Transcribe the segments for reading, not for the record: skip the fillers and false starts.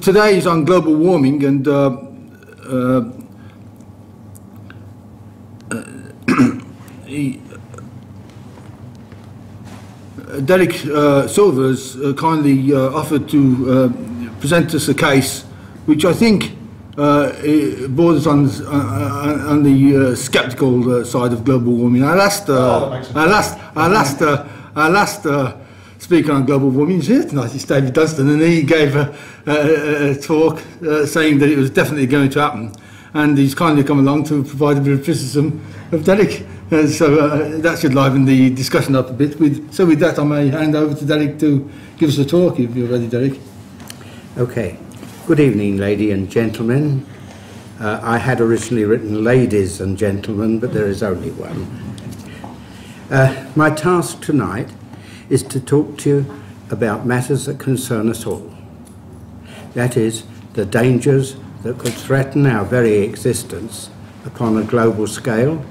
Today is on global warming, and Derrick Silver has kindly offered to present us a case which I think borders on the sceptical side of global warming. Our last speaker on global warming is here tonight. It's David Dunstan, and he gave a talk saying that it was definitely going to happen, and he's kindly come along to provide a bit of criticism of Derrick. So that should liven the discussion up a bit. So with that, I may hand over to Derrick to give us a talk, if you're ready, Derrick. Okay. Good evening, ladies and gentlemen. I had originally written ladies and gentlemen, but there is only one. My task tonight is to talk to you about matters that concern us all. That is, the dangers that could threaten our very existence upon a global scale,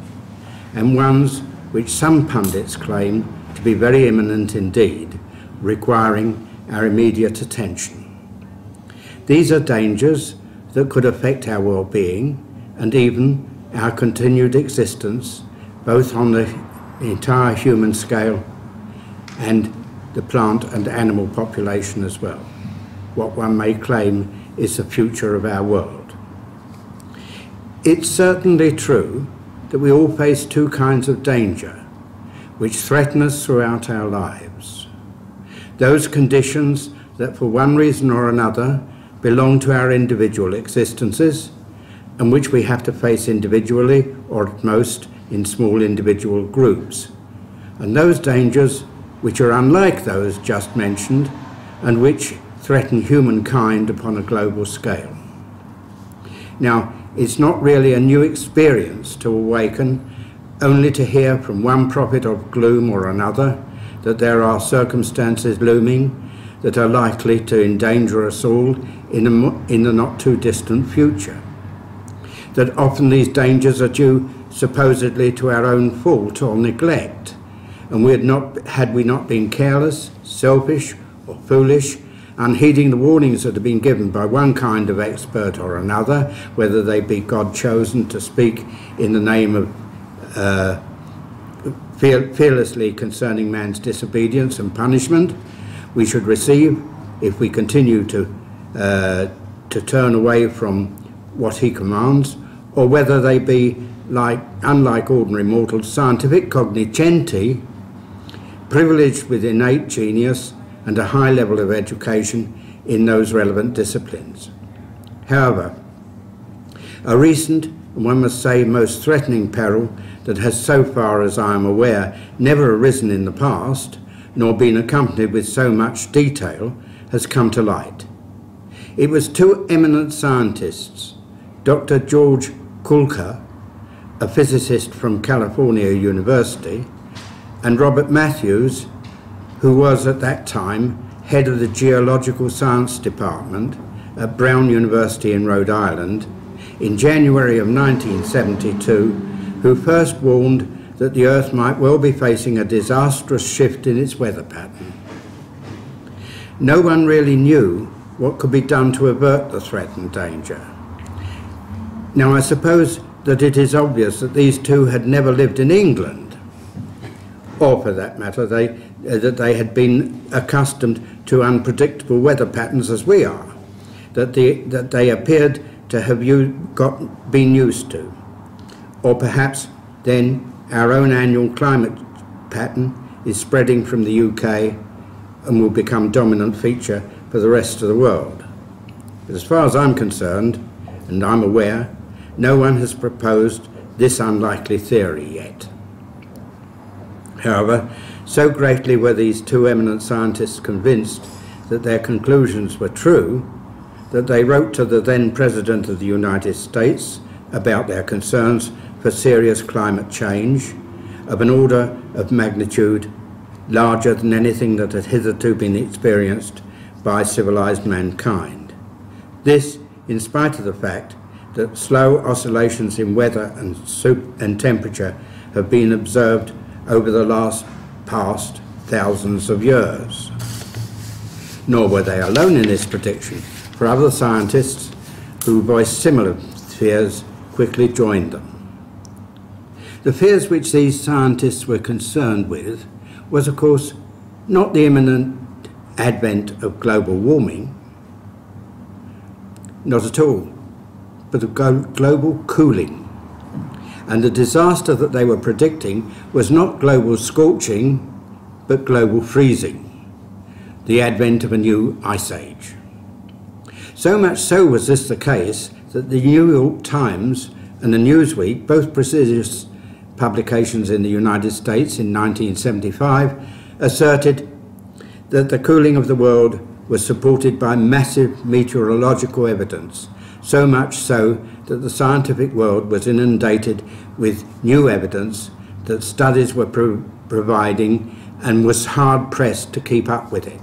and ones which some pundits claim to be very imminent indeed, requiring our immediate attention. These are dangers that could affect our well-being and even our continued existence, both on the entire human scale and the plant and animal population as well. What one may claim is the future of our world. It's certainly true that we all face two kinds of danger which threaten us throughout our lives. Those conditions that for one reason or another belong to our individual existences and which we have to face individually or at most in small individual groups. And those dangers which are unlike those just mentioned and which threaten humankind upon a global scale. Now, it's not really a new experience to awaken only to hear from one prophet of gloom or another that there are circumstances looming that are likely to endanger us all in the not too distant future. That often these dangers are due supposedly to our own fault or neglect, and had we not been careless, selfish or foolish, unheeding the warnings that have been given by one kind of expert or another, whether they be God chosen to speak in the name of fearlessly concerning man's disobedience and punishment, we should receive if we continue to turn away from what he commands, or whether they be unlike ordinary mortals, scientific cognoscenti, privileged with innate genius and a high level of education in those relevant disciplines. However, a recent, and one must say most threatening peril that has so far as I am aware never arisen in the past, nor been accompanied with so much detail, has come to light. It was two eminent scientists, Dr. George Kulka, a physicist from California University, and Robert Matthews, who was at that time head of the Geological Science Department at Brown University in Rhode Island, in January of 1972, who first warned that the Earth might well be facing a disastrous shift in its weather pattern. No one really knew what could be done to avert the threatened danger. Now, I suppose that it is obvious that these two had never lived in England, or for that matter, that they had been accustomed to unpredictable weather patterns as we are, that they appeared to have been used to. Or perhaps then our own annual climate pattern is spreading from the UK and will become a dominant feature for the rest of the world. But as far as I'm concerned, and I'm aware, no one has proposed this unlikely theory yet. However, so greatly were these two eminent scientists convinced that their conclusions were true that they wrote to the then President of the United States about their concerns for serious climate change of an order of magnitude larger than anything that had hitherto been experienced by civilized mankind. This, in spite of the fact that slow oscillations in weather and temperature have been observed over the past thousands of years. Nor were they alone in this prediction, for other scientists who voiced similar fears quickly joined them. The fears which these scientists were concerned with was, of course, not the imminent advent of global warming, not at all, but of global cooling. And the disaster that they were predicting was not global scorching, but global freezing, the advent of a new ice age. So much so was this the case that the New York Times and the Newsweek, both prestigious publications in the United States in 1975, asserted that the cooling of the world was supported by massive meteorological evidence, so much so that the scientific world was inundated with new evidence that studies were providing and was hard-pressed to keep up with it.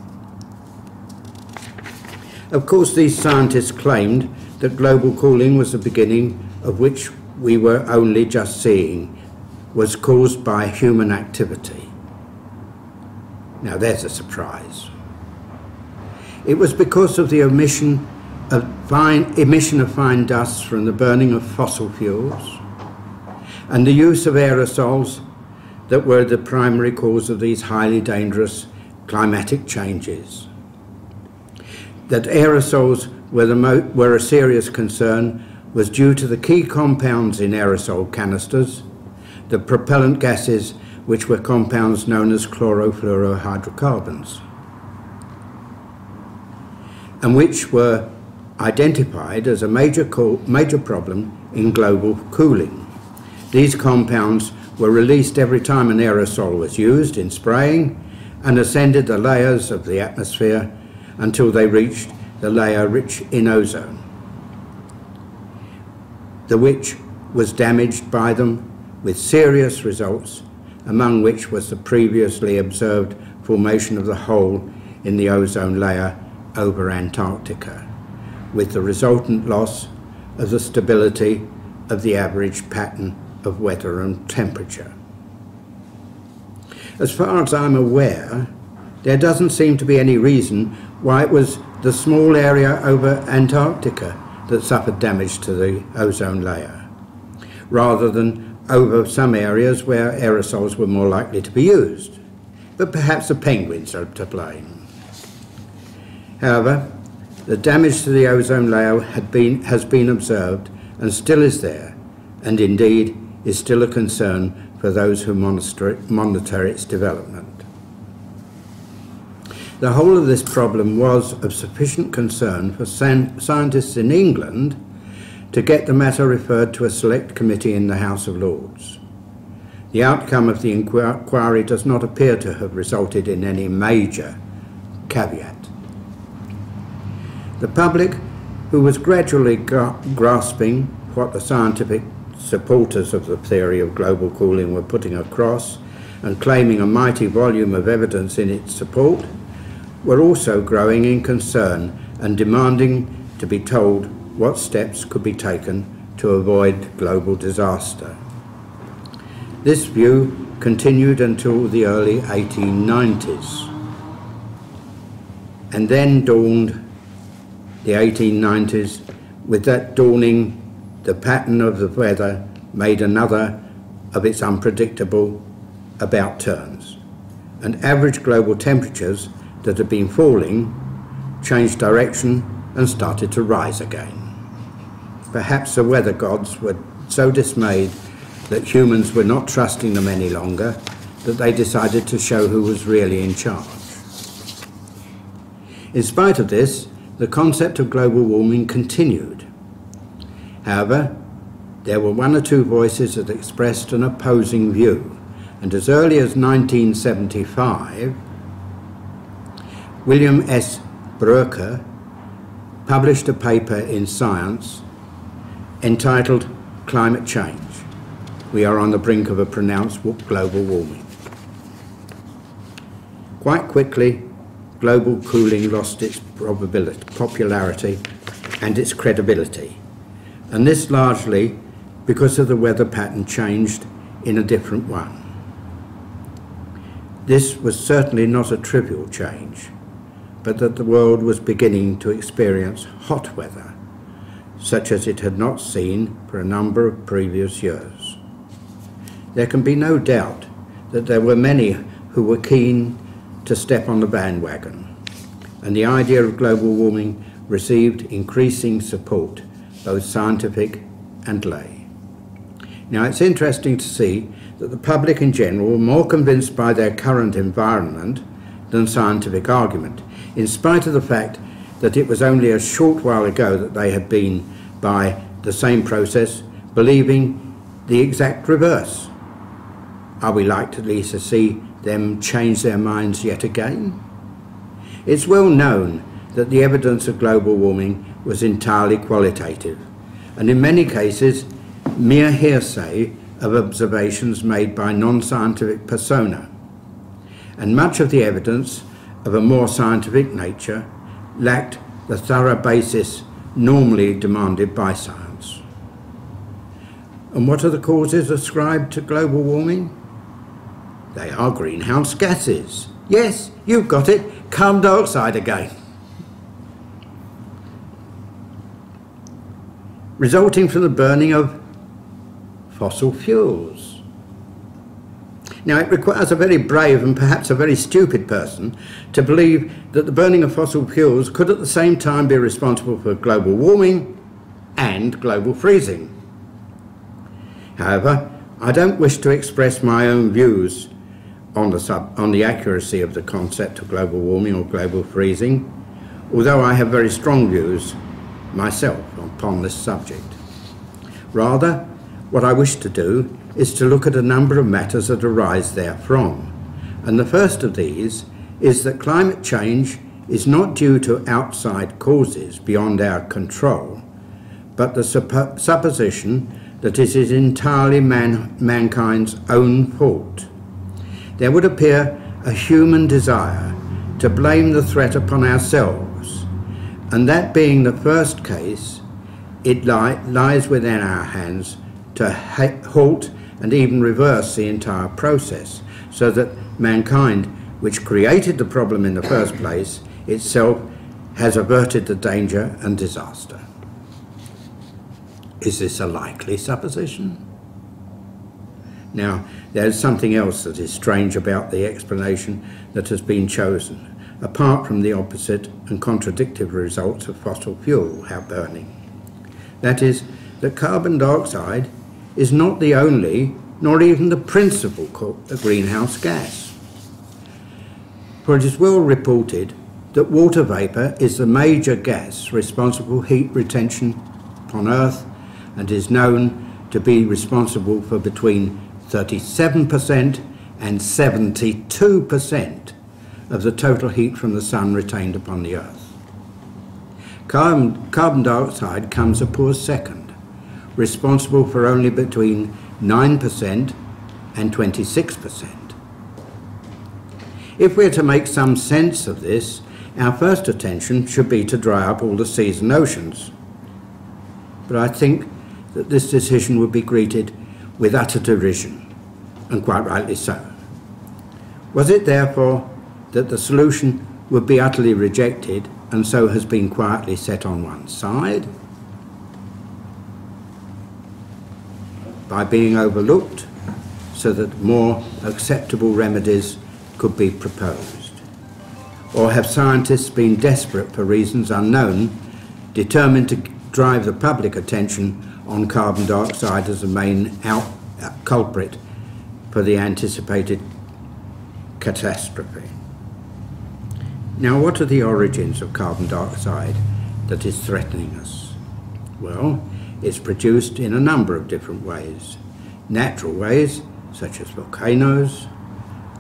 Of course, these scientists claimed that global cooling was the beginning of which we were only just seeing, was caused by human activity. Now there's a surprise. It was because of the emission of fine dust from the burning of fossil fuels and the use of aerosols that were the primary cause of these highly dangerous climatic changes. That aerosols were a serious concern was due to the key compounds in aerosol canisters, the propellant gases, which were compounds known as chlorofluorohydrocarbons, and which were identified as a major problem in global cooling. These compounds were released every time an aerosol was used in spraying and ascended the layers of the atmosphere until they reached the layer rich in ozone, which was damaged by them with serious results, among which was the previously observed formation of the hole in the ozone layer over Antarctica, with the resultant loss of the stability of the average pattern of weather and temperature. As far as I'm aware, there doesn't seem to be any reason why it was the small area over Antarctica that suffered damage to the ozone layer, rather than over some areas where aerosols were more likely to be used. But perhaps the penguins are to blame. However, the damage to the ozone layer has been observed and still is there, and indeed is still a concern for those who monitor its development. The whole of this problem was of sufficient concern for scientists in England to get the matter referred to a select committee in the House of Lords. The outcome of the inquiry does not appear to have resulted in any major caveat. The public, who was gradually grasping what the scientific supporters of the theory of global cooling were putting across and claiming a mighty volume of evidence in its support, were also growing in concern and demanding to be told what steps could be taken to avoid global disaster. This view continued until the early 1890s, and then dawned the 1890s. With that dawning, the pattern of the weather made another of its unpredictable about turns, and average global temperatures that had been falling changed direction and started to rise again. Perhaps the weather gods were so dismayed that humans were not trusting them any longer that they decided to show who was really in charge. In spite of this, the concept of global warming continued. However, there were one or two voices that expressed an opposing view, and as early as 1975, William S. Broecker published a paper in Science entitled Climate Change. We are on the brink of a pronounced global warming. Quite quickly, global cooling lost its popularity and its credibility, and this largely because of the weather pattern changed in a different one. This was certainly not a trivial change, but that the world was beginning to experience hot weather, such as it had not seen for a number of previous years. There can be no doubt that there were many who were keen to step on the bandwagon, and the idea of global warming received increasing support, both scientific and lay. Now, it's interesting to see that the public in general were more convinced by their current environment than scientific argument, in spite of the fact that it was only a short while ago that they had been, by the same process, believing the exact reverse. Are we likely to see them change their minds yet again? It's well known that the evidence of global warming was entirely qualitative, and in many cases mere hearsay of observations made by non-scientific persona, and much of the evidence of a more scientific nature lacked the thorough basis normally demanded by science. And what are the causes ascribed to global warming? They are greenhouse gases. Yes, you've got it, carbon dioxide again. Resulting from the burning of fossil fuels. Now, it requires a very brave and perhaps a very stupid person to believe that the burning of fossil fuels could at the same time be responsible for global warming and global freezing. However, I don't wish to express my own views on the accuracy of the concept of global warming or global freezing, although I have very strong views myself upon this subject. Rather, what I wish to do is to look at a number of matters that arise therefrom, and the first of these is that climate change is not due to outside causes beyond our control, but the supposition that it is entirely mankind's own fault. There would appear a human desire to blame the threat upon ourselves, and that being the first case, it lies within our hands to halt and even reverse the entire process, so that mankind, which created the problem in the first place, itself has averted the danger and disaster. Is this a likely supposition? Now, there's something else that is strange about the explanation that has been chosen, apart from the opposite and contradictory results of fossil fuel burning. That is, that carbon dioxide is not the only, nor even the principal greenhouse gas. For it is well reported that water vapour is the major gas responsible for heat retention upon Earth, and is known to be responsible for between 37% and 72% of the total heat from the sun retained upon the Earth. Carbon dioxide comes a poor second, responsible for only between 9% and 26%. If we're to make some sense of this, our first attention should be to dry up all the seas and oceans. But I think that this decision would be greeted with utter derision, and quite rightly so. Was it therefore that the solution would be utterly rejected and so has been quietly set on one side? By being overlooked so that more acceptable remedies could be proposed? Or have scientists been desperate for reasons unknown, determined to drive the public attention on carbon dioxide as the main culprit for the anticipated catastrophe? Now, what are the origins of carbon dioxide that is threatening us? Well, it's produced in a number of different ways. Natural ways, such as volcanoes,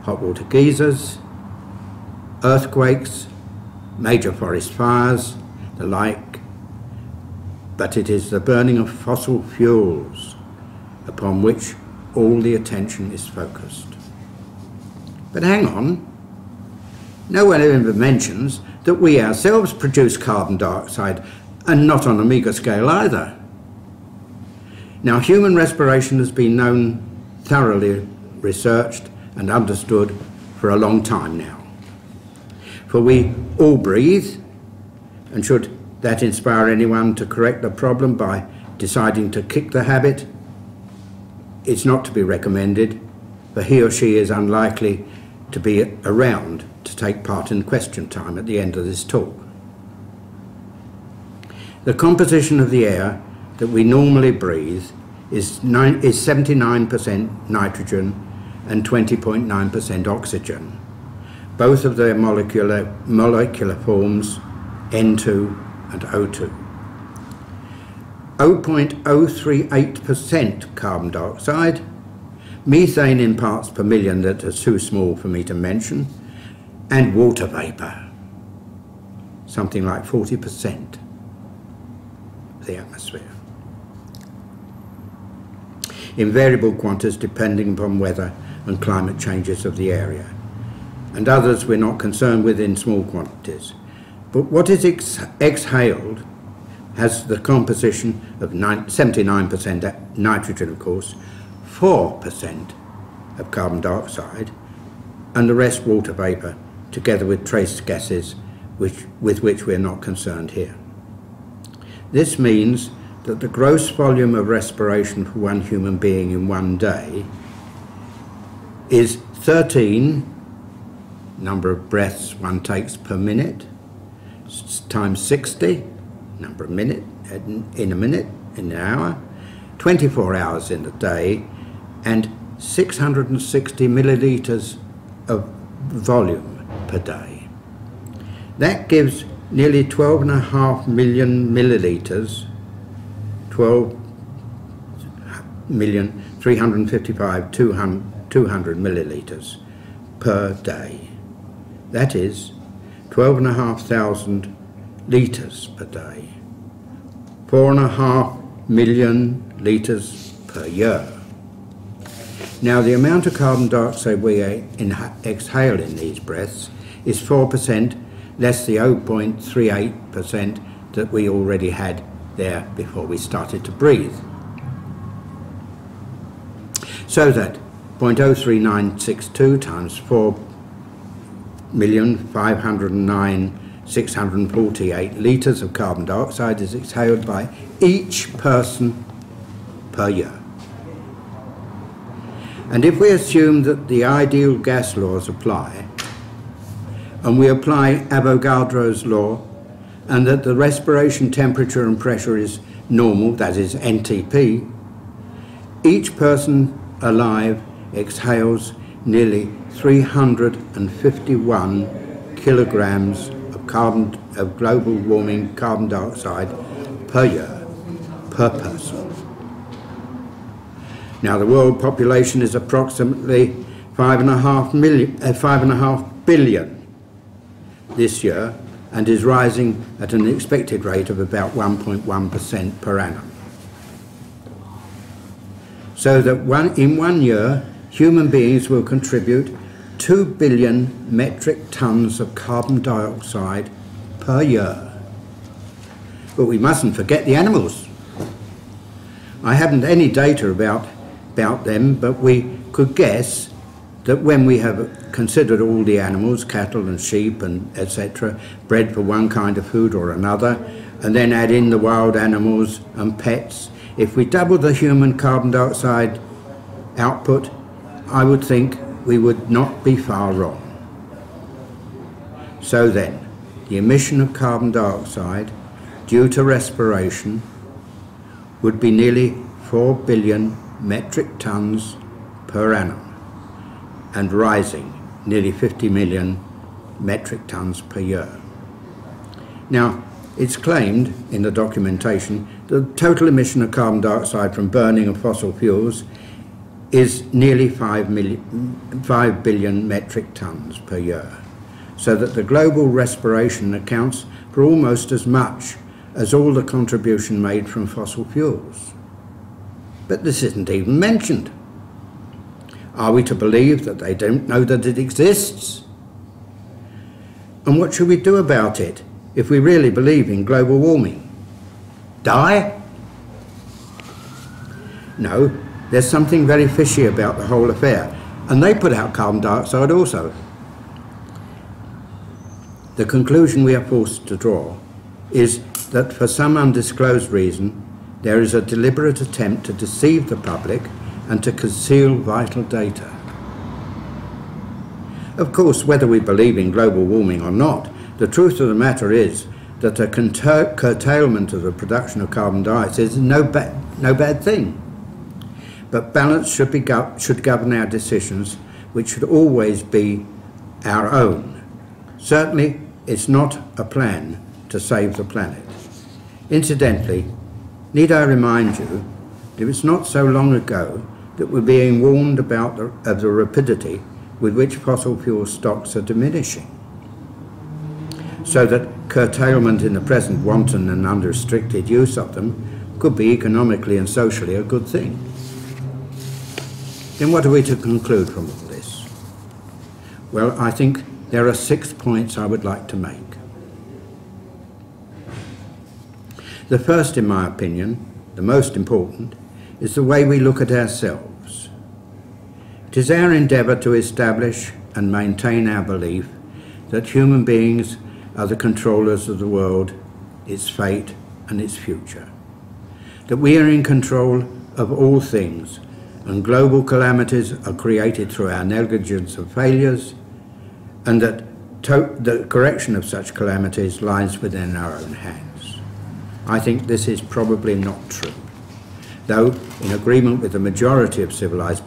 hot water geysers, earthquakes, major forest fires, the like. But it is the burning of fossil fuels upon which all the attention is focused. But hang on, no one ever mentions that we ourselves produce carbon dioxide, and not on a meagre scale either. Now, human respiration has been known, thoroughly researched and understood for a long time now. For we all breathe, and should that inspire anyone to correct the problem by deciding to kick the habit, it's not to be recommended, for he or she is unlikely to be around to take part in question time at the end of this talk. The composition of the air that we normally breathe is 79% nitrogen and 20.9% oxygen, both of their molecular forms N2 and O2. 0.038% carbon dioxide, methane in parts per million that are too small for me to mention, and water vapour, something like 40% of the atmosphere. In variable quantities depending upon weather and climate changes of the area, and others we're not concerned with in small quantities. But what is exhaled has the composition of 79% nitrogen, of course, 4% of carbon dioxide, and the rest water vapour, together with trace gases with which we're not concerned here. This means that the gross volume of respiration for one human being in one day is 13 number of breaths one takes per minute times 60 number of minute in a minute in an hour, 24 hours in a day, and 660 millilitres of volume per day. That gives nearly 12.5 million millilitres, 12,355,200 millilitres per day. That is 12,500 litres per day, 4.5 million litres per year. Now, the amount of carbon dioxide we exhale in these breaths is 4% less the 0.38% that we already had there before we started to breathe. So that 0.03962 times 4,509,648 litres of carbon dioxide is exhaled by each person per year. And if we assume that the ideal gas laws apply, and we apply Avogadro's law, and that the respiration temperature and pressure is normal, that is NTP, each person alive exhales nearly 351 kilograms of global warming carbon dioxide per year, per person. Now, the world population is approximately 5.5 billion this year, and is rising at an expected rate of about 1.1% per annum. So that in one year, human beings will contribute 2 billion metric tons of carbon dioxide per year. But we mustn't forget the animals. I haven't any data about them, but we could guess that when we have considered all the animals, cattle and sheep and etc., bred for one kind of food or another, and then add in the wild animals and pets, if we double the human carbon dioxide output, I would think we would not be far wrong. So then, the emission of carbon dioxide due to respiration would be nearly 4 billion metric tons per annum, and rising nearly 50 million metric tons per year. Now, it's claimed in the documentation that the total emission of carbon dioxide from burning of fossil fuels is nearly 5 billion metric tons per year, so that the global respiration accounts for almost as much as all the contribution made from fossil fuels. But this isn't even mentioned. Are we to believe that they don't know that it exists? And what should we do about it if we really believe in global warming? Die? No, there's something very fishy about the whole affair, and they put out carbon dioxide also. The conclusion we are forced to draw is that for some undisclosed reason, there is a deliberate attempt to deceive the public and to conceal vital data. Of course, whether we believe in global warming or not, the truth of the matter is that a curtailment of the production of carbon dioxide is no bad thing. But balance should govern our decisions, which should always be our own. Certainly, it's not a plan to save the planet. Incidentally, need I remind you that it's not so long ago that we're being warned about the rapidity with which fossil fuel stocks are diminishing, so that curtailment in the present wanton and unrestricted use of them could be economically and socially a good thing. Then what are we to conclude from all this? Well, I think there are 6 points I would like to make. The first, in my opinion, the most important, is the way we look at ourselves. It is our endeavour to establish and maintain our belief that human beings are the controllers of the world, its fate and its future. That we are in control of all things, and global calamities are created through our negligence and failures, and that the correction of such calamities lies within our own hands. I think this is probably not true, though in agreement with the majority of civilized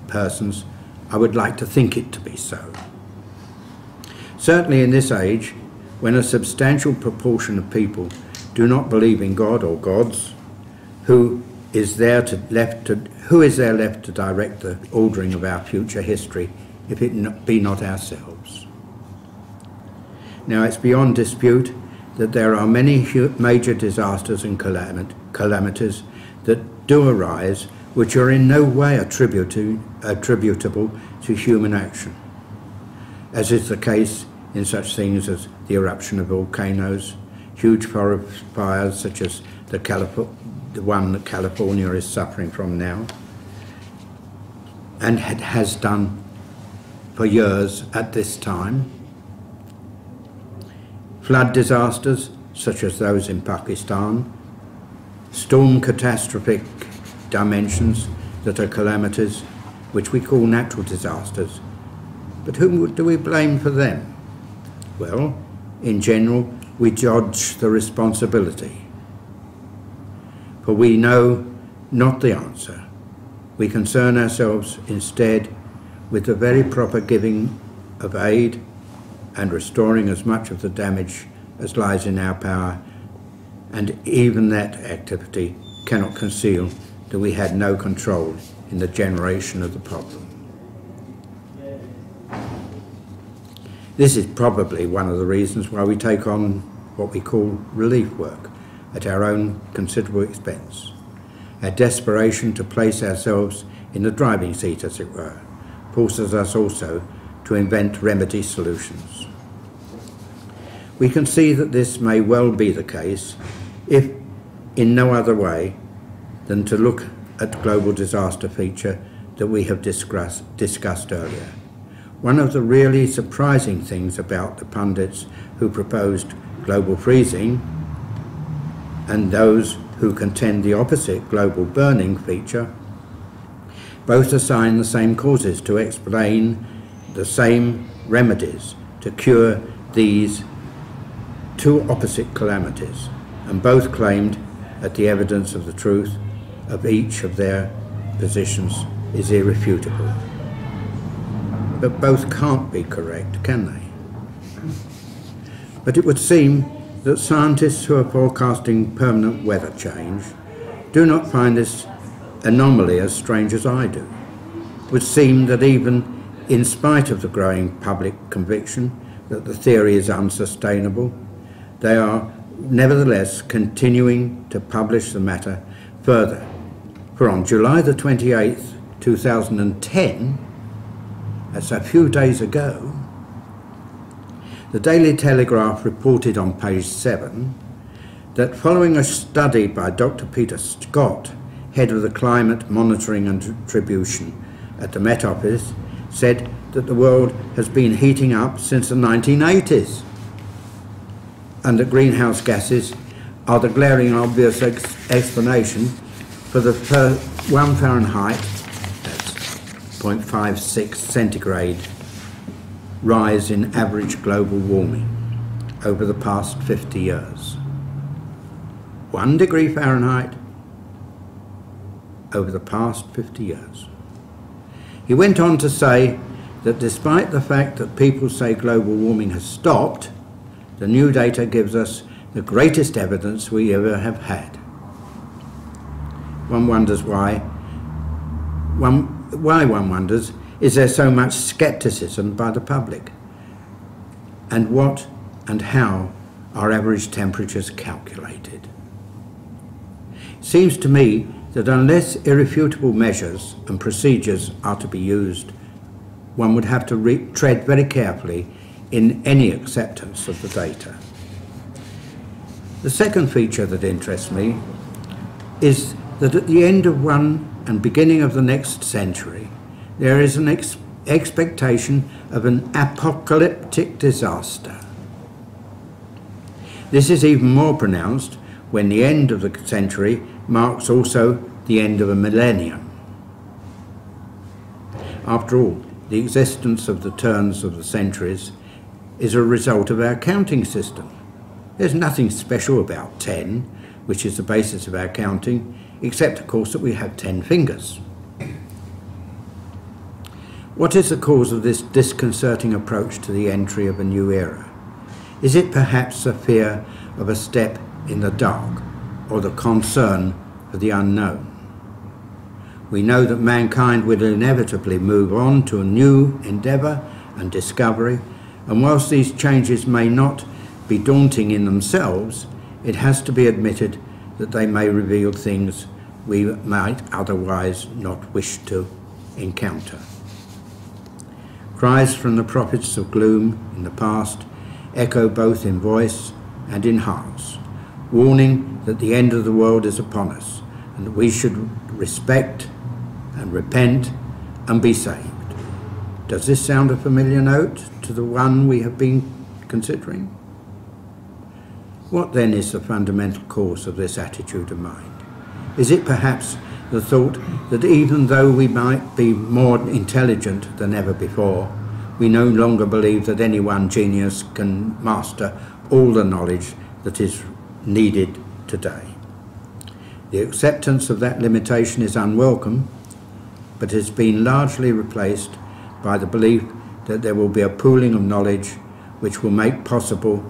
persons, I would like to think it to be so. Certainly in this age, when a substantial proportion of people do not believe in God or gods, who is there left to direct the ordering of our future history if it be not ourselves? Now, it's beyond dispute that there are many major disasters and calamities that do arise which are in no way attributable to human action, as is the case in such things as the eruption of volcanoes, huge forest fires such as the one that California is suffering from now, and has done for years at this time, flood disasters such as those in Pakistan, storm catastrophic dimensions that are calamities which we call natural disasters. But whom do we blame for them? Well, in general, we dodge the responsibility, for we know not the answer. We concern ourselves instead with the very proper giving of aid and restoring as much of the damage as lies in our power, and even that activity cannot conceal that we had no control in the generation of the problem. This is probably one of the reasons why we take on what we call relief work at our own considerable expense. Our desperation to place ourselves in the driving seat, as it were, forces us also to invent remedy solutions. We can see that this may well be the case if in no other way than to look at the global disaster feature that we have discussed earlier. One of the really surprising things about the pundits who proposed global freezing and those who contend the opposite global burning feature both assign the same causes to explain the same remedies to cure these two opposite calamities, and both claimed that the evidence of the truth of each of their positions is irrefutable. But both can't be correct, can they? But it would seem that scientists who are forecasting permanent weather change do not find this anomaly as strange as I do. It would seem that even in spite of the growing public conviction that the theory is unsustainable, they are nevertheless continuing to publish the matter further. For on July the 28th, 2010, that's a few days ago, the Daily Telegraph reported on page 7 that following a study by Dr. Peter Scott, head of the Climate Monitoring and Attribution at the Met Office, said that the world has been heating up since the 1980s. and that greenhouse gases are the glaring obvious explanation for the 1 Fahrenheit, that's 0.56 centigrade, rise in average global warming over the past 50 years. 1 degree Fahrenheit over the past 50 years. He went on to say that despite the fact that people say global warming has stopped, the new data gives us the greatest evidence we ever have had. One wonders why. One wonders, is there so much scepticism by the public? And what and how are average temperatures calculated? It seems to me that unless irrefutable measures and procedures are to be used, one would have to tread very carefully in any acceptance of the data. The second feature that interests me is that at the end of one and beginning of the next century, there is an expectation of an apocalyptic disaster. This is even more pronounced when the end of the century marks also the end of a millennium. After all, the existence of the turns of the centuries is a result of our counting system. There's nothing special about 10, which is the basis of our counting, except of course that we have 10 fingers. What is the cause of this disconcerting approach to the entry of a new era? Is it perhaps a fear of a step in the dark, or the concern for the unknown? We know that mankind will inevitably move on to a new endeavour and discovery, and whilst these changes may not be daunting in themselves, it has to be admitted that they may reveal things we might otherwise not wish to encounter. Cries from the prophets of gloom in the past echo both in voice and in hearts, warning that the end of the world is upon us and that we should respect and repent and be saved. Does this sound a familiar note to the one we have been considering? What then is the fundamental cause of this attitude of mind? Is it perhaps the thought that even though we might be more intelligent than ever before, we no longer believe that any one genius can master all the knowledge that is needed today? The acceptance of that limitation is unwelcome, but has been largely replaced by the belief that there will be a pooling of knowledge which will make possible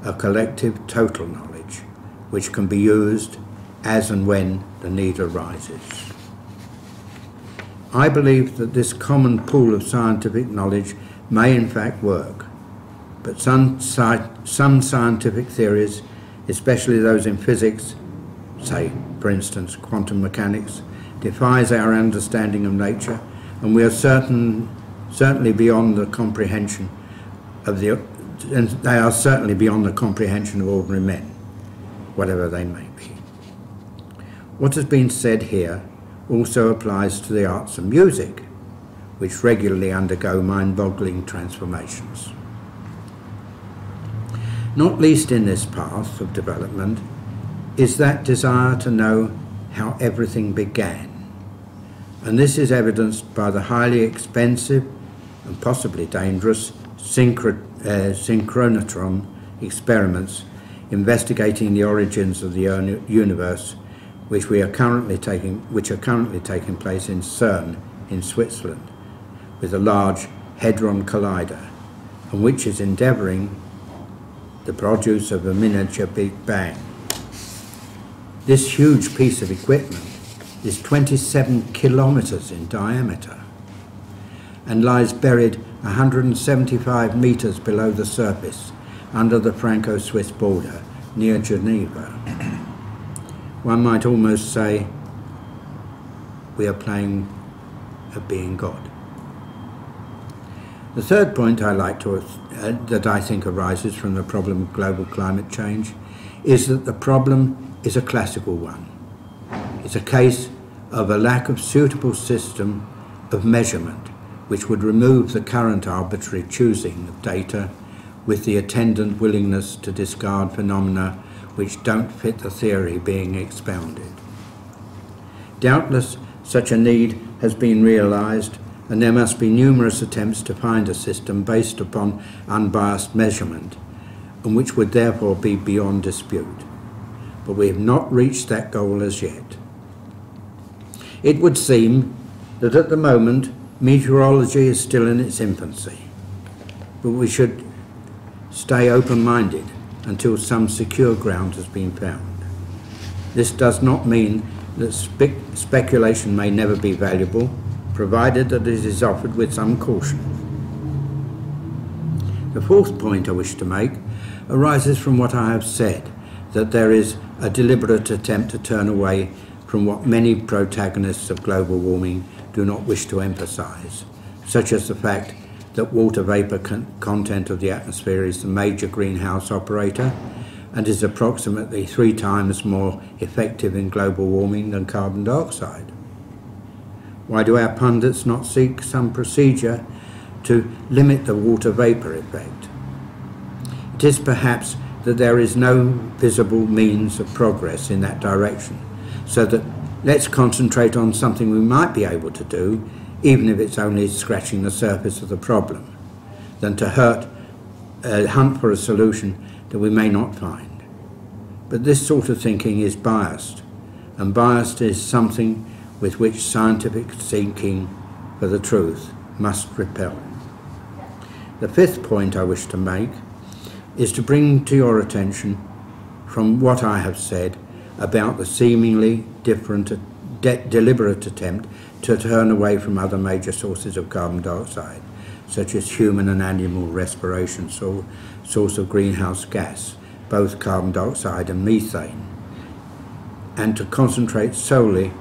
a collective total knowledge, which can be used as and when the need arises. I believe that this common pool of scientific knowledge may in fact work, but some scientific theories, especially those in physics, say for instance quantum mechanics, defies our understanding of nature, and we are certainly beyond the comprehension of and they are certainly beyond the comprehension of ordinary men, whatever they may be. What has been said here also applies to the arts and music, which regularly undergo mind-boggling transformations. Not least in this path of development is that desire to know how everything began, and this is evidenced by the highly expensive and possibly dangerous synchronotron experiments investigating the origins of the universe, which are currently taking place in CERN in Switzerland, with a large hadron collider, and which is endeavouring the produce of a miniature Big Bang. This huge piece of equipment is 27 kilometres in diameter and lies buried 175 metres below the surface under the Franco-Swiss border near Geneva. One might almost say we are playing at being God. The third point that I think arises from the problem of global climate change is that the problem is a classical one. It's a case of a lack of suitable system of measurement which would remove the current arbitrary choosing of data with the attendant willingness to discard phenomena which don't fit the theory being expounded. Doubtless such a need has been realised, and there must be numerous attempts to find a system based upon unbiased measurement, and which would therefore be beyond dispute. But we have not reached that goal as yet. It would seem that at the moment meteorology is still in its infancy, but we should stay open-minded until some secure ground has been found. This does not mean that speculation may never be valuable, provided that it is offered with some caution. The fourth point I wish to make arises from what I have said, that there is a deliberate attempt to turn away from what many protagonists of global warming do not wish to emphasise, such as the fact that water vapour content of the atmosphere is the major greenhouse operator and is approximately 3 times more effective in global warming than carbon dioxide. Why do our pundits not seek some procedure to limit the water vapour effect? It is perhaps that there is no visible means of progress in that direction, so that let's concentrate on something we might be able to do, even if it's only scratching the surface of the problem, than to hunt for a solution that we may not find. But this sort of thinking is biased, and biased is something with which scientific seeking for the truth must repel. The fifth point I wish to make is to bring to your attention from what I have said about the seemingly different deliberate attempt to turn away from other major sources of carbon dioxide, such as human and animal respiration, source of greenhouse gas, both carbon dioxide and methane, and to concentrate solely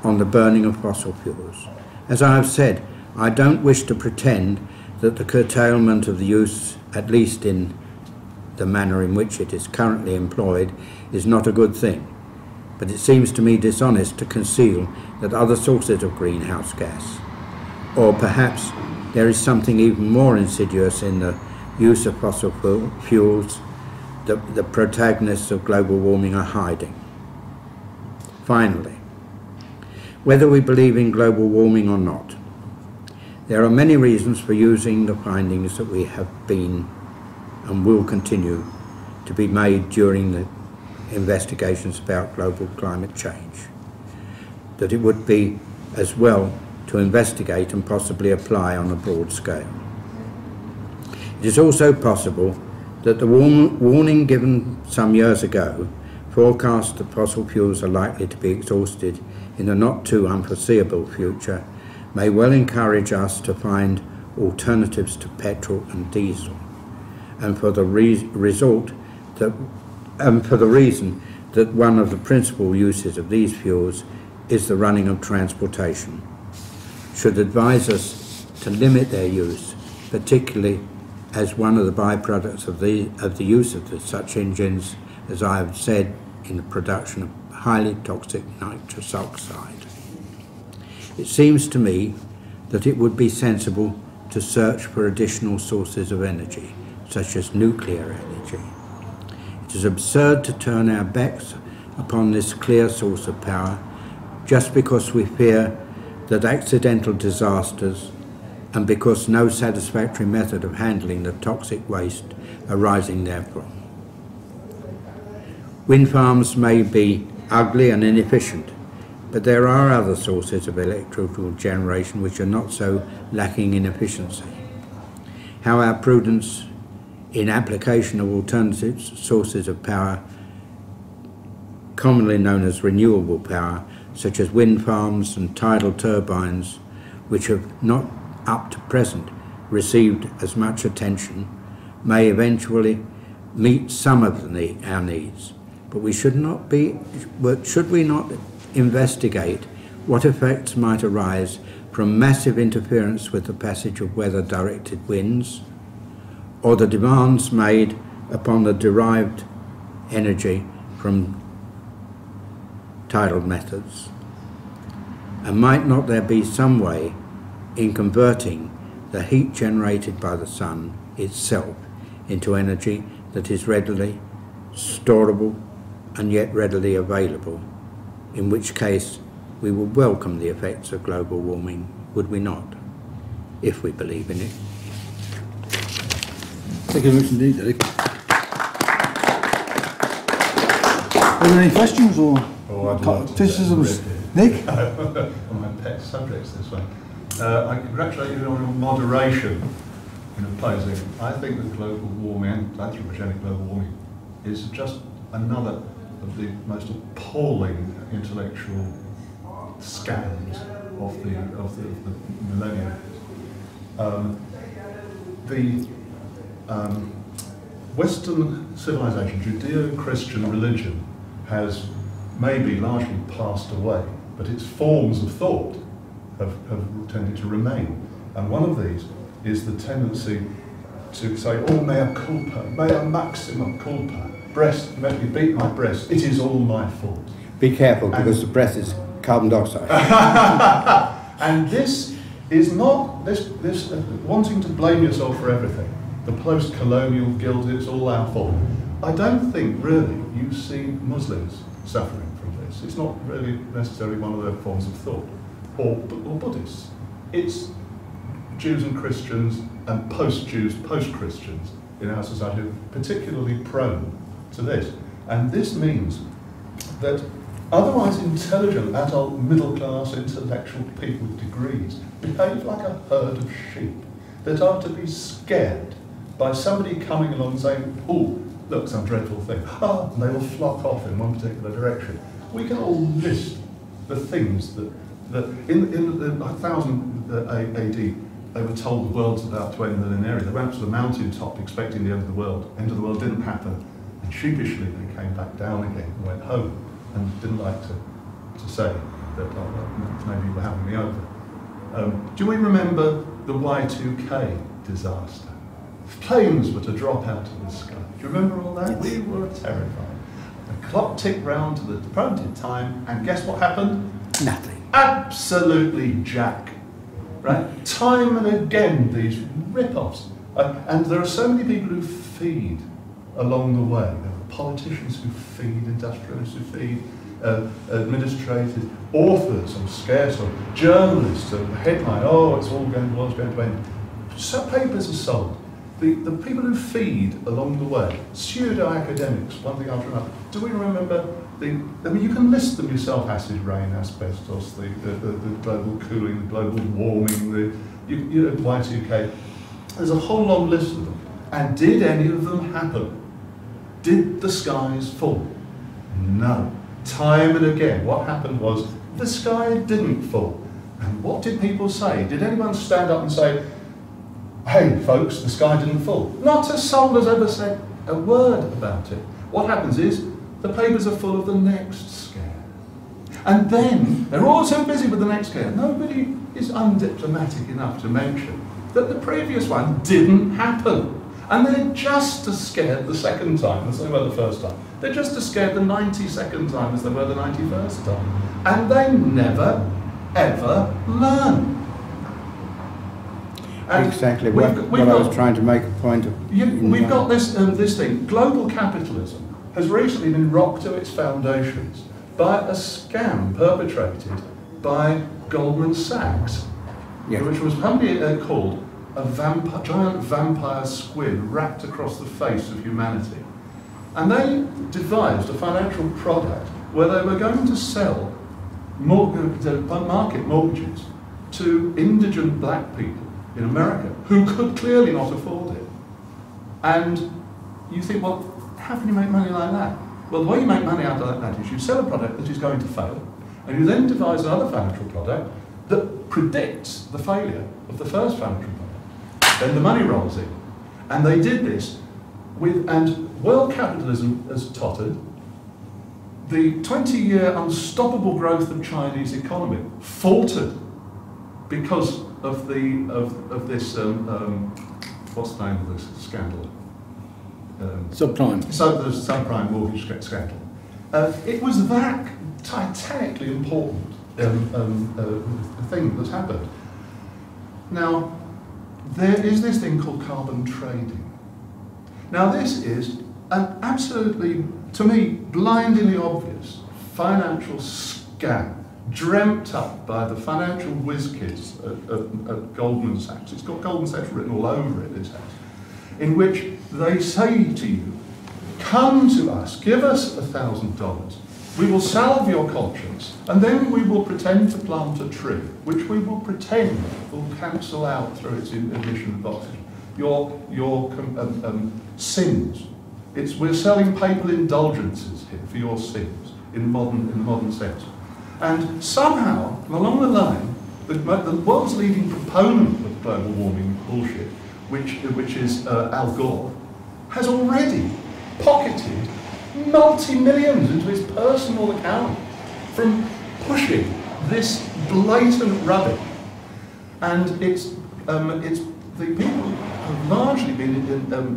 on the burning of fossil fuels. As I have said, I don't wish to pretend that the curtailment of the use, at least in the manner in which it is currently employed, is not a good thing. But it seems to me dishonest to conceal that other sources of greenhouse gas, or perhaps there is something even more insidious in the use of fossil fuels that the protagonists of global warming are hiding. Finally, whether we believe in global warming or not, there are many reasons for using the findings that we have been and will continue to be made during the investigations about global climate change, that it would be as well to investigate and possibly apply on a broad scale. It is also possible that the warning given some years ago forecast that fossil fuels are likely to be exhausted in the not too unforeseeable future may well encourage us to find alternatives to petrol and diesel, and for the reason that one of the principal uses of these fuels is the running of transportation, should advise us to limit their use, particularly as one of the byproducts of the use of such engines, as I have said, in the production of highly toxic nitrous oxide. It seems to me that it would be sensible to search for additional sources of energy, such as nuclear energy. It is absurd to turn our backs upon this clear source of power just because we fear that accidental disasters and because no satisfactory method of handling the toxic waste arising therefrom. Wind farms may be ugly and inefficient, but there are other sources of electrical generation which are not so lacking in efficiency. How our prudence in application of alternative sources of power, commonly known as renewable power, such as wind farms and tidal turbines, which have not up to present received as much attention, may eventually meet some of our needs. But should we not investigate what effects might arise from massive interference with the passage of weather-directed winds, or the demands made upon the derived energy from tidal methods? And might not there be some way in converting the heat generated by the sun itself into energy that is readily storable and yet readily available, in which case we would welcome the effects of global warming, would we not, if we believe in it? Thank you very much indeed, Derek. Are there any questions or criticisms? Nick? One of my pet subjects, this one. I congratulate you on your moderation in opposing. I think that global warming, anthropogenic global warming, is just another of the most appalling intellectual scams of the millennium. Western civilization, Judeo-Christian religion, has maybe largely passed away, but its forms of thought have tended to remain. And one of these is the tendency to say, oh, mea culpa, mea maxima culpa, let me beat my breast, it is all my fault. Be careful, because the breath is carbon dioxide. And this is not, this wanting to blame yourself for everything, the post-colonial guilt, it's all our fault. I don't think, really, you see Muslims suffering from this. It's not really necessarily one of their forms of thought, or Buddhists. It's Jews and Christians and post-Jews, post-Christians in our society, particularly prone to this. And this means that otherwise intelligent, adult, middle-class, intellectual people with degrees behave like a herd of sheep that are to be scared by somebody coming along and saying, oh, look, some dreadful thing. Oh, and they will flock off in one particular direction. We can all list the things that in 1000 AD, they were told the world's about to end in an area. They went up to the mountaintop expecting the end of the world. End of the world didn't happen. And sheepishly, they came back down again and went home and didn't like to say that maybe you were having me over. Do we remember the Y2K disaster? Planes were to drop out of the sky. Do you remember all that? Yes. We were terrified. The clock ticked round to the appointed time, and guess what happened? Nothing. Absolutely jack. Right? Time and again, these rip-offs. And there are so many people who feed along the way. There are politicians who feed, industrialists who feed, administrators, authors, I'm scarce, or journalists, a headline, oh, it's all going, the world's going to end. So papers are sold. The people who feed along the way, pseudo-academics, one thing after another. Do we remember I mean, you can list them yourself: acid rain, asbestos, the global cooling, the global warming, Y2K. There's a whole long list of them. And did any of them happen? Did the skies fall? No. Time and again, what happened was the sky didn't fall. And what did people say? Did anyone stand up and say, hey folks, the sky didn't fall? Not a soul has ever said a word about it. What happens is the papers are full of the next scare. And then they're all so busy with the next scare, nobody is undiplomatic enough to mention that the previous one didn't happen. And they're just as scared the second time as they were the first time. They're just as scared the 92nd time as they were the 91st time. And they never, ever learn. And exactly what I was trying to make a point of. We've got this thing. Global capitalism has recently been rocked to its foundations by a scam perpetrated by Goldman Sachs, which was humbly called a giant vampire squid wrapped across the face of humanity. And they devised a financial product where they were going to sell market mortgages to indigent black people in America who could clearly not afford it. And you think, well, how can you make money like that? Well, the way you make money out of that is you sell a product that is going to fail, and you then devise another financial product that predicts the failure of the first financial product. Then the money rolls in. And they did this and world capitalism has tottered. The 20-year unstoppable growth of Chinese economy faltered because of this, what's the name of this scandal? Subprime. So the subprime mortgage scandal. It was that titanically important thing that's happened. Now, there is this thing called carbon trading. Now this is an absolutely, to me, blindingly obvious financial scam dreamt up by the financial whiz kids at Goldman Sachs. It's got Goldman Sachs written all over it, this house, in which they say to you, come to us, give us $1,000, we will salve your conscience, and then we will pretend to plant a tree, which we will pretend will cancel out through its emission of oxygen your sins. We're selling papal indulgences here for your sins in the modern sense. And somehow, along the line, the world's leading proponent of global warming bullshit, which is Al Gore, has already pocketed multi-millions into his personal account from pushing this blatant rubbish. And it's the people who have largely been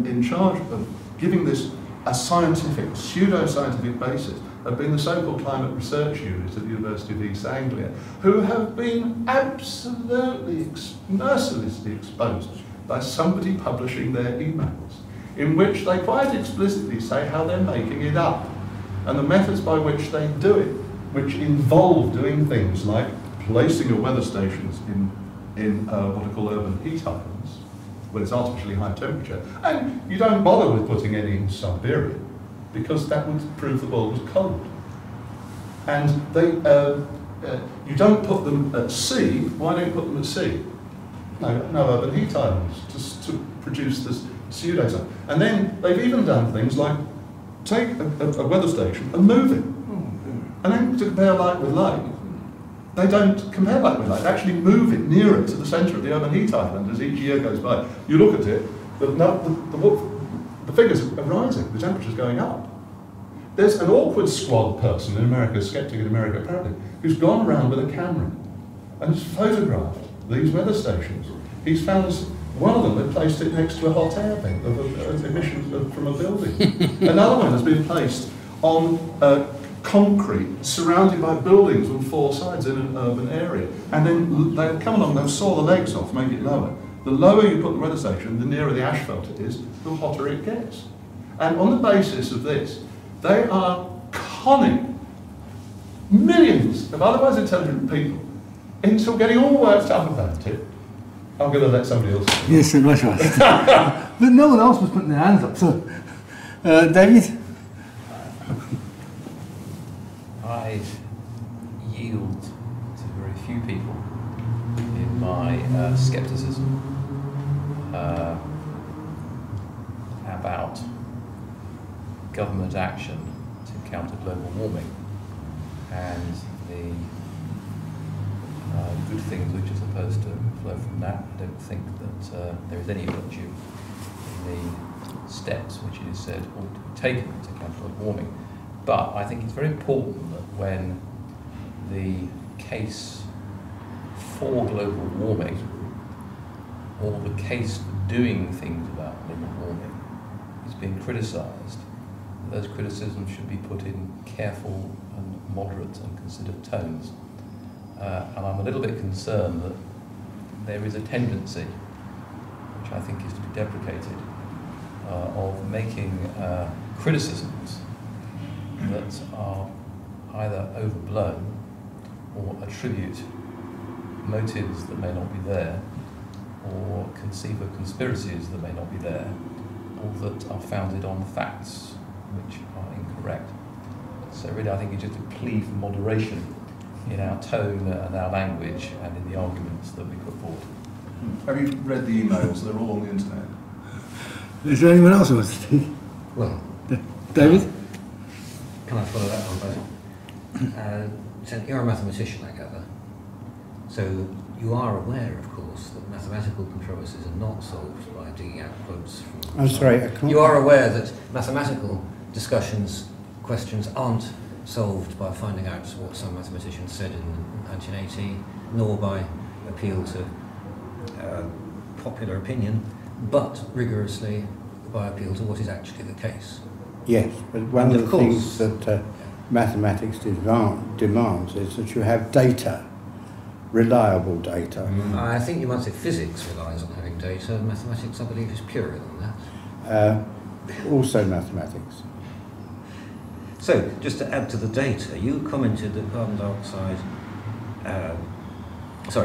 in charge of giving this a scientific, pseudo-scientific basis, have been the so-called climate research unit at the University of East Anglia, who have been absolutely mercilessly exposed by somebody publishing their emails, in which they quite explicitly say how they're making it up, and the methods by which they do it, which involve doing things like placing your weather stations in what are called urban heat islands, where it's artificially high temperature, and you don't bother with putting any in Siberia, because that would prove the world was cold. And they, you don't put them at sea. Why don't you put them at sea? No urban heat islands to produce this pseudo. And then they've even done things like take a weather station and move it. And then to compare light with light, they don't compare light with light. They actually move it nearer to the centre of the urban heat island as each year goes by. You look at it, the figures are rising, the temperature's going up. There's an awkward squad person in America, a skeptic in America apparently, who's gone around with a camera and has photographed these weather stations. He's found one of them had placed it next to a hot air vent of emissions from a building. Another one has been placed on concrete surrounded by buildings on four sides in an urban area. And then they'll come along, they'll saw the legs off, make it lower. The lower you put the weather station, the nearer the asphalt it is, the hotter it gets. And on the basis of this, they are conning millions of otherwise intelligent people into getting all worked up about it. I'm going to let somebody else. Yes, much right. But no one else was putting their hands up. So, David? I yield to very few people in my scepticism about government action to counter global warming and the good things which are supposed to flow from that. I don't think that there is any virtue in the steps which it is said ought to be taken to counter global warming. But I think it's very important that when the case for global warming or the case for doing things about global warming is being criticised, those criticisms should be put in careful and moderate and considered tones. And I'm a little bit concerned that there is a tendency, which I think is to be deprecated, of making criticisms that are either overblown or attribute motives that may not be there, or conceive of conspiracies that may not be there, or that are founded on facts which are incorrect. So really I think it's just a plea for moderation in our tone and our language and in the arguments that we put forward. Have you read the emails? They're all on the internet. Is there anyone else who wants to speak? Well, David? Can I follow that on? So you're a mathematician, I gather. So you are aware, of course, that mathematical controversies are not solved by digging out quotes from... I'm sorry, I can't... You are aware that mathematical questions aren't solved by finding out what some mathematicians said in 1980, nor by appeal to popular opinion, but rigorously by appeal to what is actually the case. Yes, but one of the things that mathematics demands is that you have data, reliable data. I think you might say physics relies on having data, and mathematics, I believe, is purer than that. also mathematics. So, just to add to the data, you commented that carbon dioxide,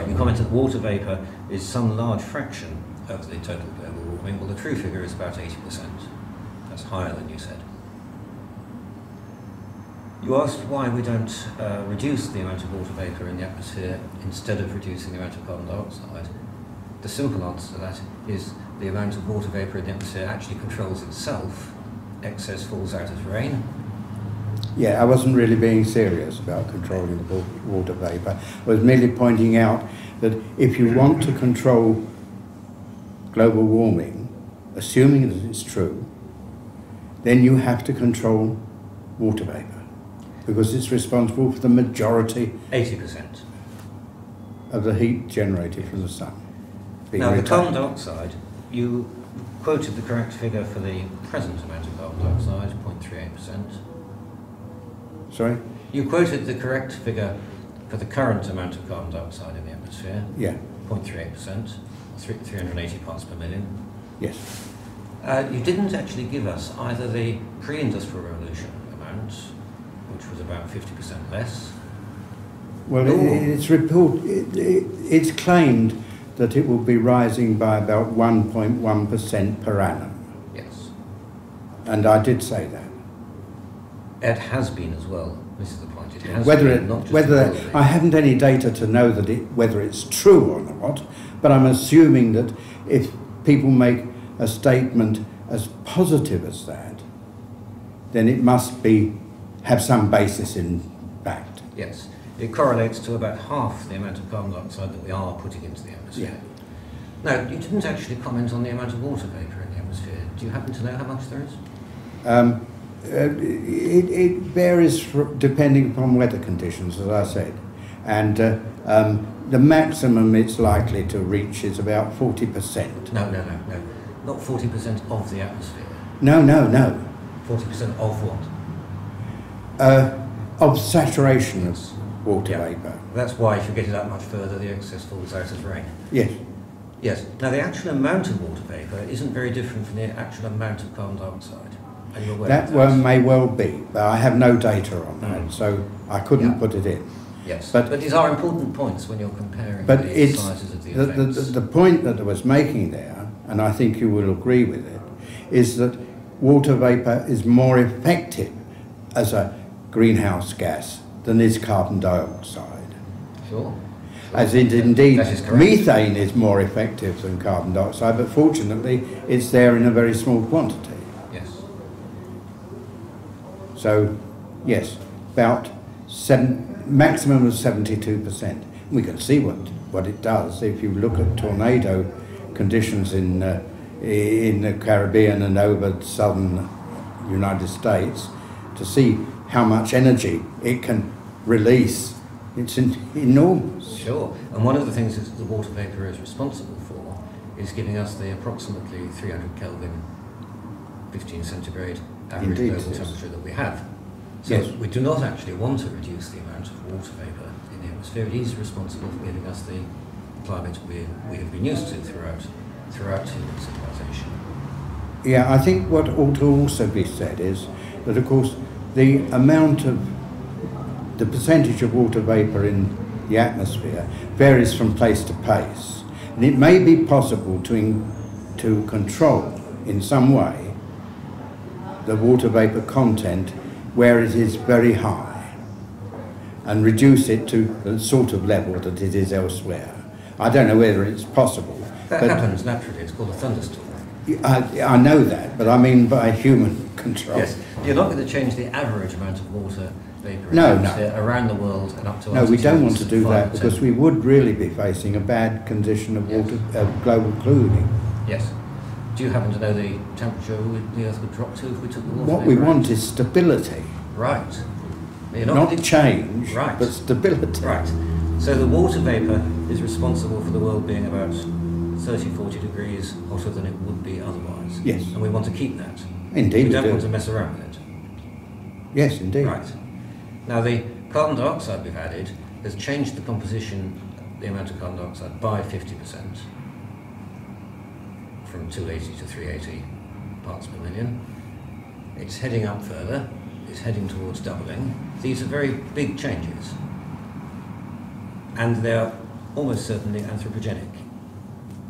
you commented that water vapour is some large fraction of the total global warming. Well, the true figure is about 80%. That's higher than you said. You asked why we don't reduce the amount of water vapour in the atmosphere instead of reducing the amount of carbon dioxide. The simple answer to that is the amount of water vapour in the atmosphere actually controls itself. Excess falls out as rain. Yeah, I wasn't really being serious about controlling the water vapour. I was merely pointing out that if you want to control global warming, assuming that it's true, then you have to control water vapour, because it's responsible for the majority 80% of the heat generated from the sun. Now, the carbon dioxide, you quoted the correct figure for the present amount of carbon dioxide, 0.38%. Sorry? You quoted the correct figure for the current amount of carbon dioxide in the atmosphere, Yeah. 0.38%, 380 parts per million. Yes. You didn't actually give us either the pre-industrial revolution amount, which was about 50% less. Well, it's claimed that it will be rising by about 1.1% per annum. Yes. And I did say that. It has been as well. This is the point. It has Whether been, not just whether I haven't any data to know that whether it's true or not, but I'm assuming that if people make a statement as positive as that, then it must have some basis in fact. Yes. It correlates to about half the amount of carbon dioxide that we are putting into the atmosphere. Yeah. Now, you didn't actually comment on the amount of water vapour in the atmosphere. Do you happen to know how much there is? It varies depending upon weather conditions, as I said, and the maximum it's likely to reach is about 40%. No. Not 40% of the atmosphere. No. 40% of what? Of saturation of water Yeah. vapour. That's why if you get it that much further, the excess falls out as rain. Yes. Yes. Now, the actual amount of water vapour isn't very different from the actual amount of carbon dioxide. Are you aware of that? May well be, but I have no data on that, so I couldn't put it in. Yes, But these are important points when you're comparing But the it's sizes of the events. the point that I was making there, and I think you will agree with it, is that water vapour is more effective as a greenhouse gas than is carbon dioxide. Sure. As indeed, That is correct. methane is more effective than carbon dioxide, but fortunately it's there in a very small quantity. Yes. So, yes, about maximum of 72%. We can see what it does if you look at tornado conditions in the Caribbean and over the southern United States to see how much energy it can release. It's enormous. Sure. And one of the things that the water vapour is responsible for is giving us the approximately 300 Kelvin, 15 centigrade average Indeed, global yes. temperature that we have. So Yes. we do not actually want to reduce the amount of water vapour in the atmosphere. It is responsible for giving us the climate we have been used to throughout human civilization. Yeah, I think what ought to also be said is that, of course, the percentage of water vapour in the atmosphere varies from place to place, and it may be possible to control in some way the water vapour content where it is very high and reduce it to the sort of level that it is elsewhere. I don't know whether it's possible. That but happens naturally. It's called a thunderstorm. I know that, but I mean by human control. Yes. You're not going to change the average amount of water vapour in No, the atmosphere around the world and up to No, we don't want to altitudes do that 5%. because we would really be facing a bad condition of Yes. global cooling. Yes. Do you happen to know the temperature the Earth would drop to if we took the water What we vapour want out? is stability, Right. You're not going to- change, Right. but stability. Right. So the water vapour is responsible for the world being about 30, 40 degrees hotter than it would be otherwise. Yes. And we want to keep that. Indeed We we don't do. want to mess around with it. Yes, indeed. Right. Now the carbon dioxide we've added has changed the composition, the amount of carbon dioxide by 50%, from 280 to 380 parts per million. It's heading up further. It's heading towards doubling. These are very big changes. And they're almost certainly anthropogenic,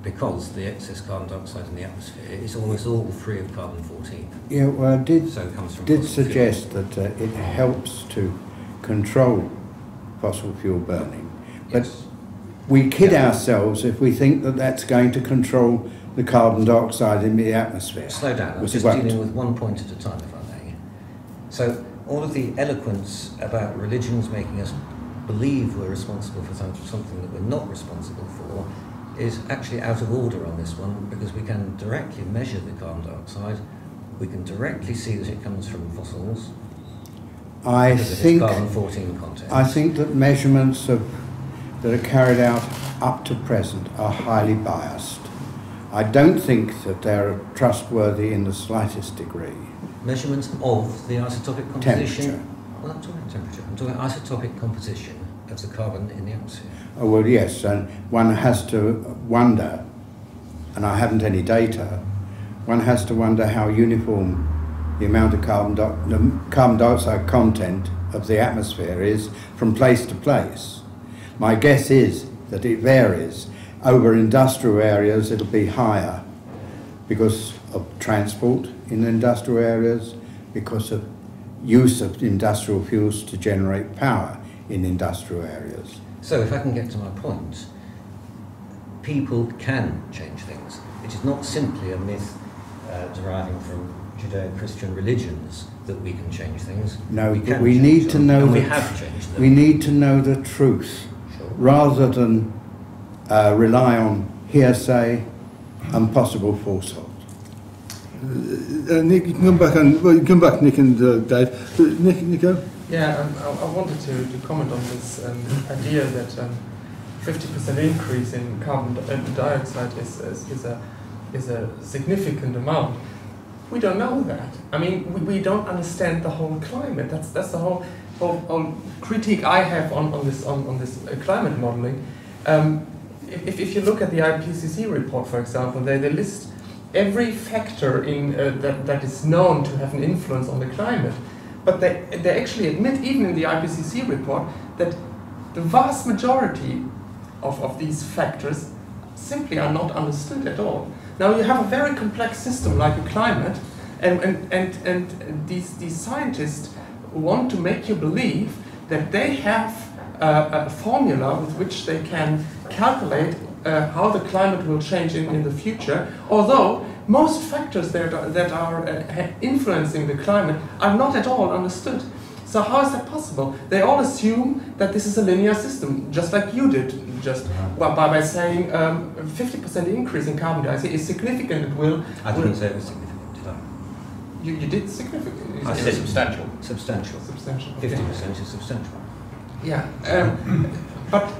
because the excess carbon dioxide in the atmosphere is almost all free of carbon-14. Yeah, well, I did So suggest that it helps to control fossil fuel burning. But yes. we kid ourselves if we think that that's going to control the carbon dioxide in the atmosphere. Slow down, I'm Which just it won't. dealing with one point at a time, if I may. So all of the eloquence about religions making us believe we're responsible for something that we're not responsible for is actually out of order on this one, because we can directly measure the carbon dioxide, we can directly see that it comes from fossils. I think carbon-14 content. I think that measurements that are carried out up to present are highly biased. I don't think that they're trustworthy in the slightest degree. Measurements of the isotopic composition. Temperature. Well, I'm talking temperature. I'm talking isotopic composition of the carbon in the atmosphere. Oh, well, yes, and one has to wonder, and I haven't any data, one has to wonder how uniform the amount of carbon dioxide content of the atmosphere is from place to place. My guess is that it varies. Over industrial areas it'll be higher because of transport in industrial areas, because of use of industrial fuels to generate power in industrial areas. So if I can get to my point, people can change things. It is not simply a myth deriving from Judeo-Christian religions that we can change things. No, but we need to know we have changed them. We need to know the truth, Sure. rather than rely on hearsay and possible falsehood. Nick, you can come back and you come back, Nick and Dave. Nico. Yeah, I wanted to comment on this idea that 50% increase in carbon dioxide is a significant amount. We don't know that. I mean, we don't understand the whole climate. That's the whole critique I have on this climate modeling. If you look at the IPCC report, for example, they list every factor in that is known to have an influence on the climate. But they actually admit, even in the IPCC report, that the vast majority of these factors simply are not understood at all. Now you have a very complex system like a climate, and these scientists want to make you believe that they have a formula with which they can calculate how the climate will change in the future, although most factors that are influencing the climate are not at all understood. So how is that possible? They all assume that this is a linear system, just like you did, just by saying 50% increase in carbon dioxide is significant. I didn't say it was significant, did I? You did significant. I said substantial. Substantial. Substantial. 50% is substantial. Yeah, but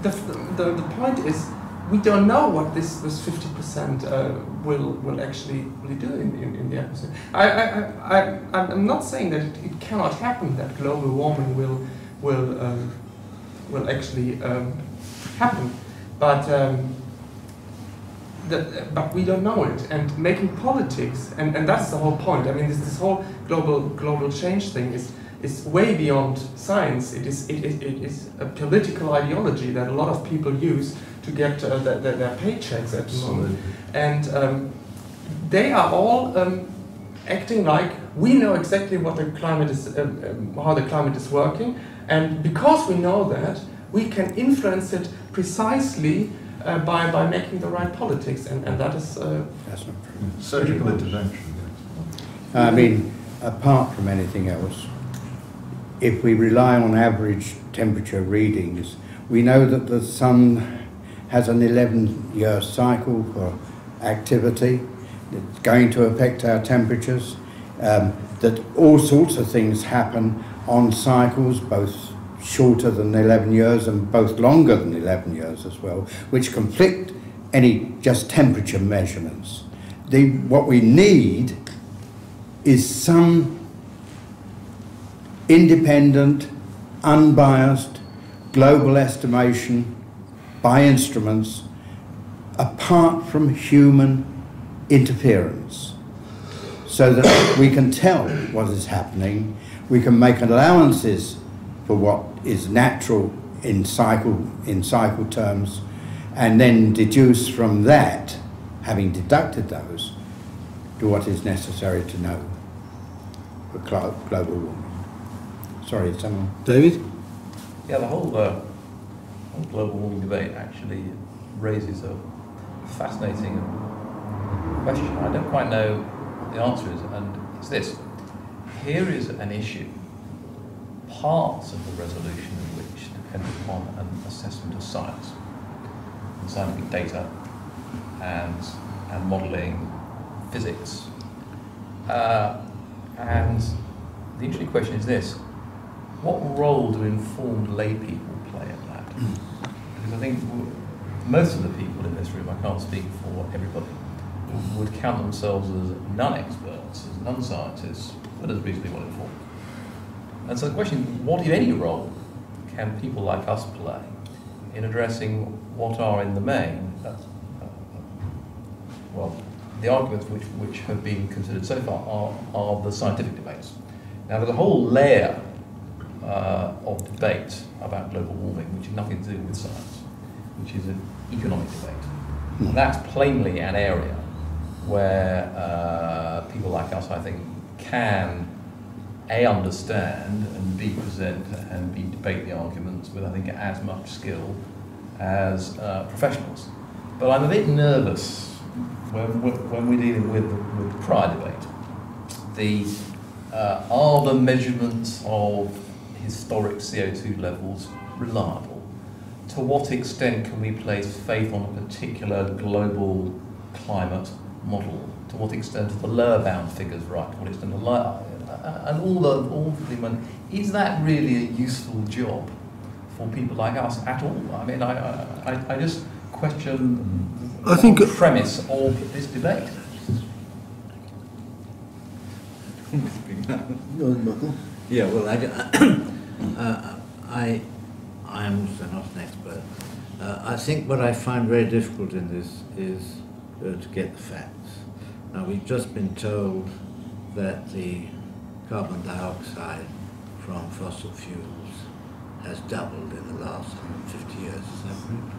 the point is, we don't know what this 50% will actually do in the atmosphere. I'm not saying that it cannot happen, that global warming will actually happen, but we don't know it. And making politics, and that's the whole point. I mean, this whole global change thing is way beyond science. It is a political ideology that a lot of people use to get their paychecks at the moment. And they are all acting like we know exactly what the climate is, how the climate is working, and because we know that, we can influence it precisely by making the right politics, and that is That's not true. Surgical intervention. I mean, apart from anything else, if we rely on average temperature readings, we know that the sun has an 11-year cycle for activity. It's going to affect our temperatures, that all sorts of things happen on cycles, both shorter than 11 years and both longer than 11 years as well, which conflict any just temperature measurements. What we need is some independent, unbiased, global estimation by instruments apart from human interference. so that we can tell what is happening, we can make allowances for what is natural in cycle terms, and then deduce from that, having deducted those, to what is necessary to know for global warming. Sorry, someone? David? Yeah, the whole global warming debate actually raises a fascinating question. I don't quite know what the answer is, and it's this. Here is an issue, parts of the resolution of which depend upon an assessment of science, and scientific data, and modelling, physics. And the interesting question is this: what role do informed lay people play in that? Because I think most of the people in this room, I can't speak for everybody, would count themselves as non-experts, as non-scientists, but as reasonably well informed. And so the question is, what, if any, role can people like us play in addressing what are, in the main, well, the arguments which have been considered so far are the scientific debates. Now, there's a whole layer of debate about global warming, which has nothing to do with science, which is an economic debate. And that's plainly an area where people like us, I think, can A, understand, and B, present and B, debate the arguments with, I think, as much skill as professionals. But I'm a bit nervous when we're dealing with the prior debate. Are the measurements of historic CO2 levels reliable? To what extent can we place faith on a particular global climate model? To what extent are the lower bound figures right? To what extent and all the is that really a useful job for people like us at all? I mean, I just question the premise of this debate. Yeah, well, I am also not an expert. I think what I find very difficult in this is to get the facts. Now, we've just been told that the carbon dioxide from fossil fuels has doubled in the last 150 years. Is that right?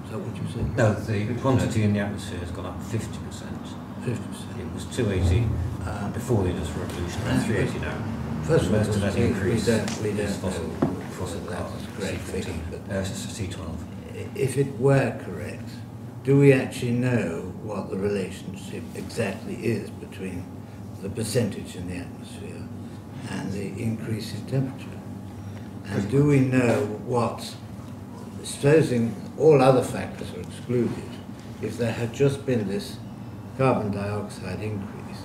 Is that what you said? No, the quantity in the atmosphere has gone up 50%. 50%. It was 280 before the Industrial Revolution, and 380 now. First of all, most of that increase we don't fossil carbon. Great figure, but C12. if it were correct, do we actually know what the relationship exactly is between the percentage in the atmosphere and the increase in temperature? And do we know what, supposing all other factors are excluded, if there had just been this carbon dioxide increase,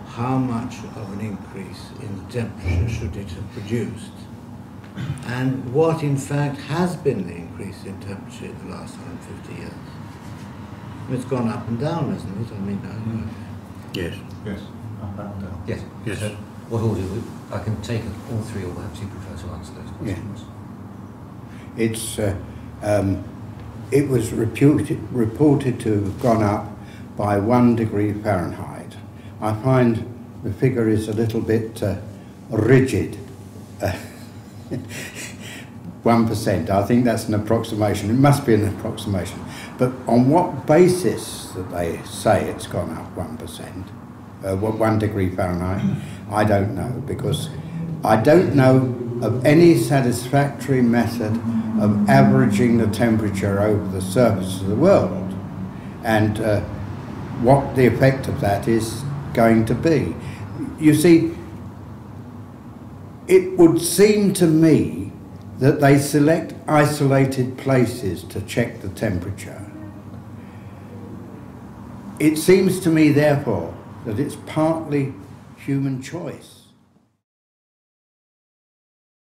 how much of an increase in the temperature should it have produced? And what in fact has been the increase in temperature in the last 150 years? It's gone up and down, hasn't it? I mean, Yes. Yes, up and down. Yes. Yes. So what order? I can take all three, or perhaps you prefer to answer those questions. It's it was reported to have gone up by 1 degree Fahrenheit. I find the figure is a little bit rigid. 1%. I think that's an approximation. It must be an approximation. But on what basis that they say it's gone up 1%, 1 degree Fahrenheit, I don't know, because I don't know of any satisfactory method of averaging the temperature over the surface of the world, and what the effect of that is going to be. You see, it would seem to me that they select isolated places to check the temperature. It seems to me, therefore, that it's partly human choice.